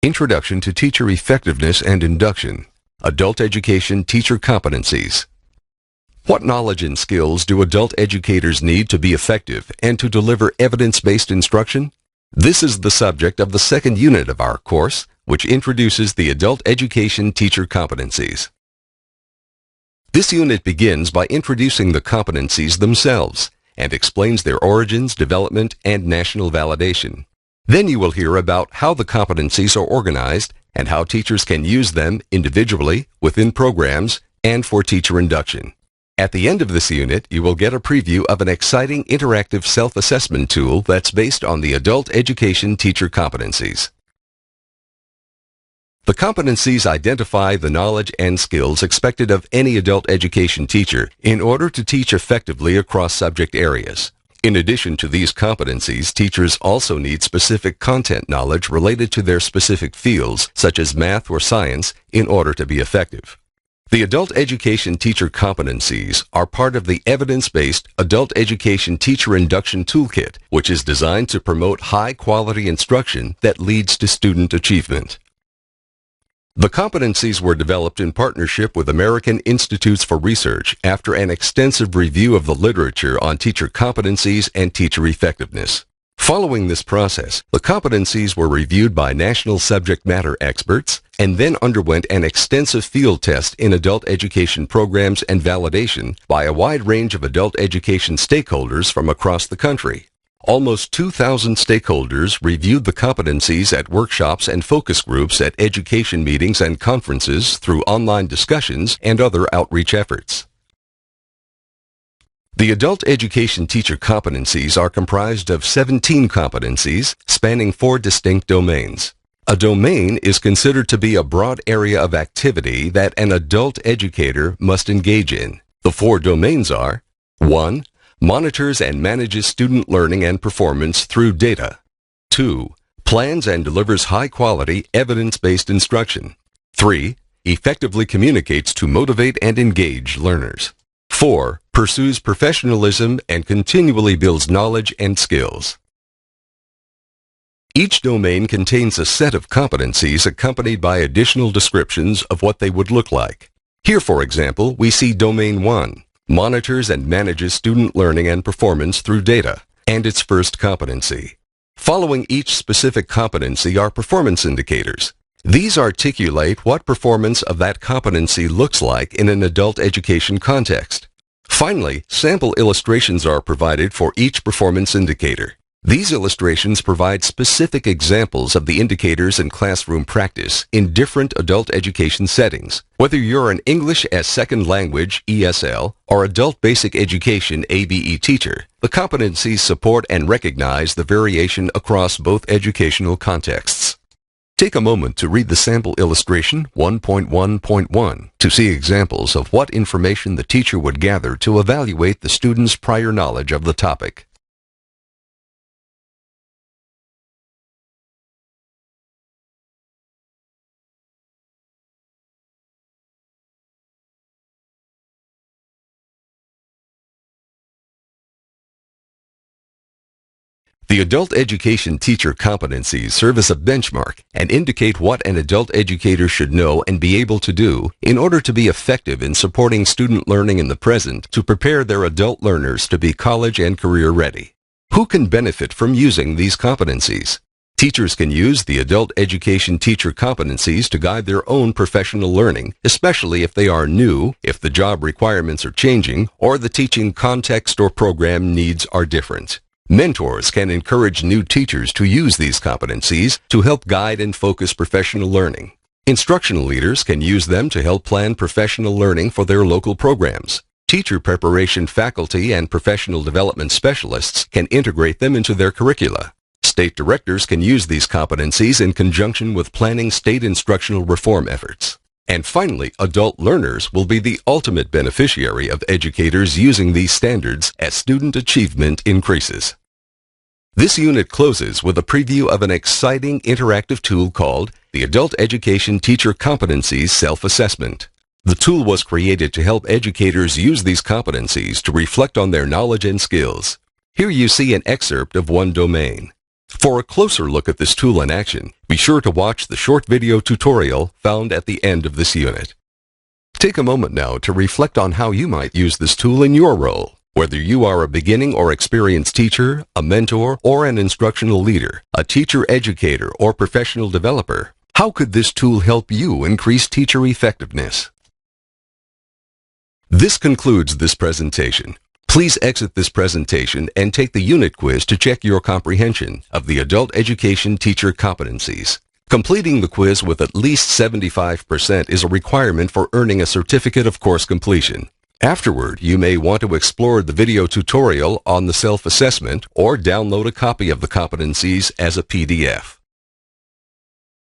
Introduction to Teacher Effectiveness and Induction. Adult Education Teacher Competencies. What knowledge and skills do adult educators need to be effective and to deliver evidence-based instruction? This is the subject of the second unit of our course, which introduces the Adult Education Teacher Competencies. This unit begins by introducing the competencies themselves and explains their origins, development, and national validation. Then you will hear about how the competencies are organized and how teachers can use them individually, within programs, and for teacher induction. At the end of this unit, you will get a preview of an exciting interactive self-assessment tool that's based on the Adult Education Teacher Competencies. The competencies identify the knowledge and skills expected of any adult education teacher in order to teach effectively across subject areas. In addition to these competencies, teachers also need specific content knowledge related to their specific fields, such as math or science, in order to be effective. The Adult Education Teacher Competencies are part of the evidence-based Adult Education Teacher Induction Toolkit, which is designed to promote high-quality instruction that leads to student achievement. The competencies were developed in partnership with American Institutes for Research after an extensive review of the literature on teacher competencies and teacher effectiveness. Following this process, the competencies were reviewed by national subject matter experts and then underwent an extensive field test in adult education programs and validation by a wide range of adult education stakeholders from across the country. Almost 2,000 stakeholders reviewed the competencies at workshops and focus groups at education meetings and conferences through online discussions and other outreach efforts. The Adult Education Teacher Competencies are comprised of 17 competencies spanning 4 distinct domains. A domain is considered to be a broad area of activity that an adult educator must engage in. The 4 domains are: 1. Monitors and manages student learning and performance through data. 2. Plans and delivers high-quality, evidence-based instruction. 3. Effectively communicates to motivate and engage learners. 4. Pursues professionalism and continually builds knowledge and skills. Each domain contains a set of competencies accompanied by additional descriptions of what they would look like. Here, for example, we see Domain 1. Monitors and manages student learning and performance through data, and its first competency. Following each specific competency are performance indicators. These articulate what performance of that competency looks like in an adult education context. Finally, sample illustrations are provided for each performance indicator. These illustrations provide specific examples of the indicators in classroom practice in different adult education settings. Whether you're an English as Second Language (ESL) or Adult Basic Education (ABE) teacher, the competencies support and recognize the variation across both educational contexts. Take a moment to read the sample illustration 1.1.1 to see examples of what information the teacher would gather to evaluate the student's prior knowledge of the topic. The Adult Education Teacher Competencies serve as a benchmark and indicate what an adult educator should know and be able to do in order to be effective in supporting student learning in the present to prepare their adult learners to be college and career ready. Who can benefit from using these competencies? Teachers can use the Adult Education Teacher Competencies to guide their own professional learning, especially if they are new, if the job requirements are changing, or the teaching context or program needs are different. Mentors can encourage new teachers to use these competencies to help guide and focus professional learning. Instructional leaders can use them to help plan professional learning for their local programs. Teacher preparation faculty and professional development specialists can integrate them into their curricula. State directors can use these competencies in conjunction with planning state instructional reform efforts. And finally, adult learners will be the ultimate beneficiary of educators using these standards as student achievement increases. This unit closes with a preview of an exciting interactive tool called the Adult Education Teacher Competencies Self-Assessment. The tool was created to help educators use these competencies to reflect on their knowledge and skills. Here you see an excerpt of one domain. For a closer look at this tool in action, be sure to watch the short video tutorial found at the end of this unit. Take a moment now to reflect on how you might use this tool in your role. Whether you are a beginning or experienced teacher, a mentor, or an instructional leader, a teacher educator, or professional developer, how could this tool help you increase teacher effectiveness? This concludes this presentation. Please exit this presentation and take the unit quiz to check your comprehension of the Adult Education Teacher Competencies. Completing the quiz with at least 75% is a requirement for earning a certificate of course completion. Afterward, you may want to explore the video tutorial on the self-assessment or download a copy of the competencies as a PDF.